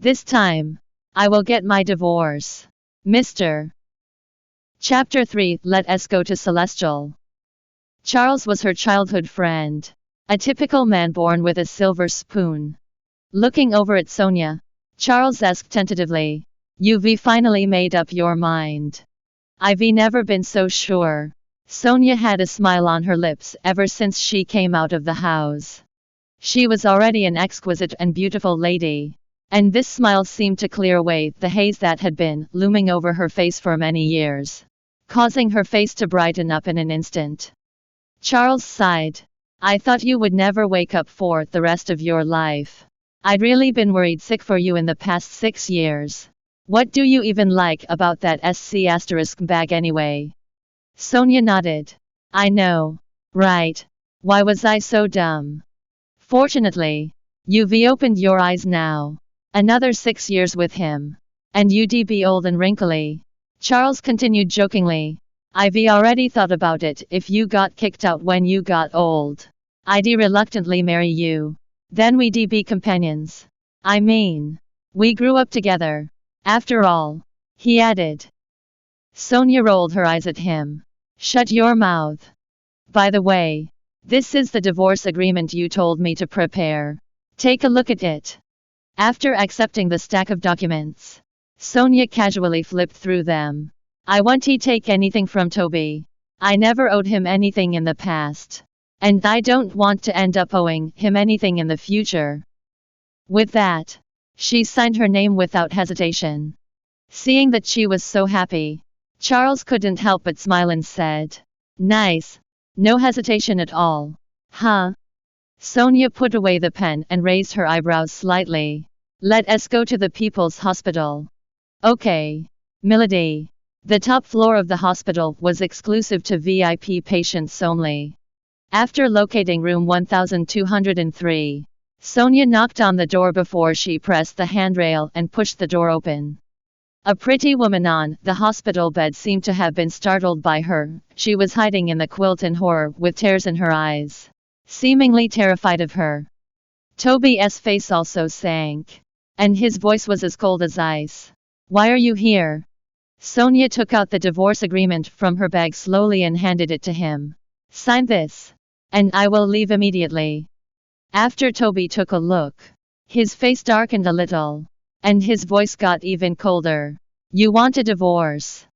This time, I will get my divorce. Mr. Chapter 3. Let us go to Celestial. Charles was her childhood friend. A typical man born with a silver spoon. Looking over at Sonia, Charles asked tentatively, "You've finally made up your mind?" "I've never been so sure." Sonia had a smile on her lips ever since she came out of the house. She was already an exquisite and beautiful lady, and this smile seemed to clear away the haze that had been looming over her face for many years, causing her face to brighten up in an instant. Charles sighed. "I thought you would never wake up for the rest of your life. I'd really been worried sick for you in the past 6 years. What do you even like about that SC** bag anyway?" Sonia nodded. "I know. Right. Why was I so dumb? Fortunately, you've opened your eyes now. Another 6 years with him, and you'd be old and wrinkly." Charles continued jokingly. "I've already thought about it. If you got kicked out when you got old, I'd reluctantly marry you. Then we'd be companions. I mean, we grew up together. After all," he added. Sonia rolled her eyes at him. "Shut your mouth. By the way, this is the divorce agreement you told me to prepare. Take a look at it." After accepting the stack of documents, Sonia casually flipped through them. "I won't take anything from Toby. I never owed him anything in the past, and I don't want to end up owing him anything in the future." With that, she signed her name without hesitation. Seeing that she was so happy, Charles couldn't help but smile and said, "Nice. No hesitation at all. Huh?" Sonia put away the pen and raised her eyebrows slightly. "Let us go to the People's Hospital." "Okay, Milady." The top floor of the hospital was exclusive to VIP patients only. After locating room 1203, Sonia knocked on the door before she pressed the handrail and pushed the door open. A pretty woman on the hospital bed seemed to have been startled by her. She was hiding in the quilt in horror with tears in her eyes, seemingly terrified of her. Toby's face also sank, and his voice was as cold as ice. "Why are you here?" Sonia took out the divorce agreement from her bag slowly and handed it to him. "Sign this, and I will leave immediately." After Toby took a look, his face darkened a little, and his voice got even colder. "You want a divorce?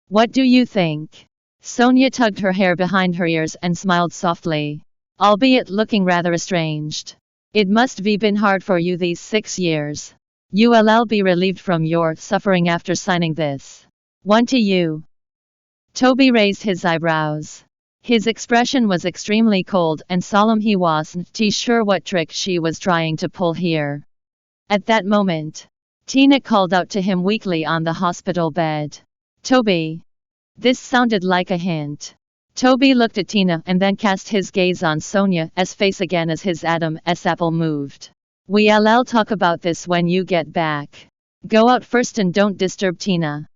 What do you think?" Sonia tugged her hair behind her ears and smiled softly, albeit looking rather estranged. "It must have been hard for you these 6 years. You'll be relieved from your suffering after signing this. Won't you?" Toby raised his eyebrows. His expression was extremely cold and solemn. He wasn't sure what trick she was trying to pull here. At that moment, Tina called out to him weakly on the hospital bed. "Toby." This sounded like a hint. Toby looked at Tina and then cast his gaze on Sonia's face again as his Adam's apple moved. "We'll talk about this when you get back. Go out first and don't disturb Tina."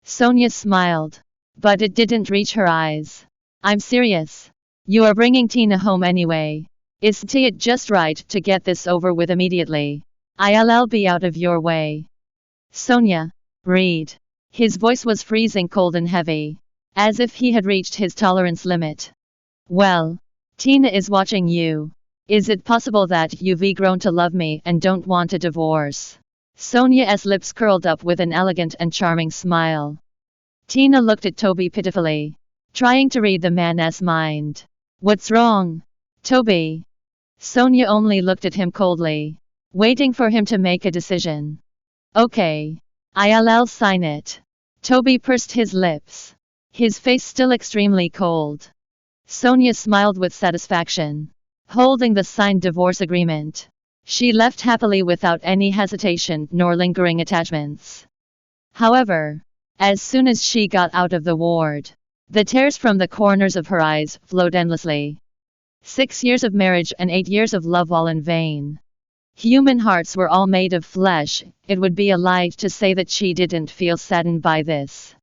Sonia smiled, but it didn't reach her eyes. "I'm serious. You are bringing Tina home anyway. Isn't it just right to get this over with immediately? I'll be out of your way." "Sonia, read." His voice was freezing cold and heavy, as if he had reached his tolerance limit. "Well, Tina is watching you. Is it possible that you've grown to love me and don't want a divorce?" Sonia's lips curled up with an elegant and charming smile. Tina looked at Toby pitifully, trying to read the man's mind. "What's wrong, Toby?" Sonia only looked at him coldly, waiting for him to make a decision. "Okay, I'll sign it." Toby pursed his lips, his face still extremely cold. Sonia smiled with satisfaction. Holding the signed divorce agreement, she left happily without any hesitation nor lingering attachments. However, as soon as she got out of the ward, the tears from the corners of her eyes flowed endlessly. 6 years of marriage and 8 years of love all in vain. Human hearts were all made of flesh. It would be a lie to say that she didn't feel saddened by this.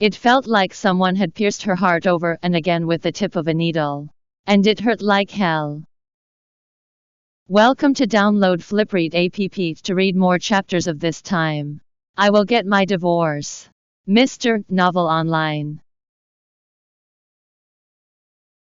It felt like someone had pierced her heart over and again with the tip of a needle, and it hurt like hell. Welcome to download Flipread app to read more chapters of this time. I will get my divorce. Mr. Novel online.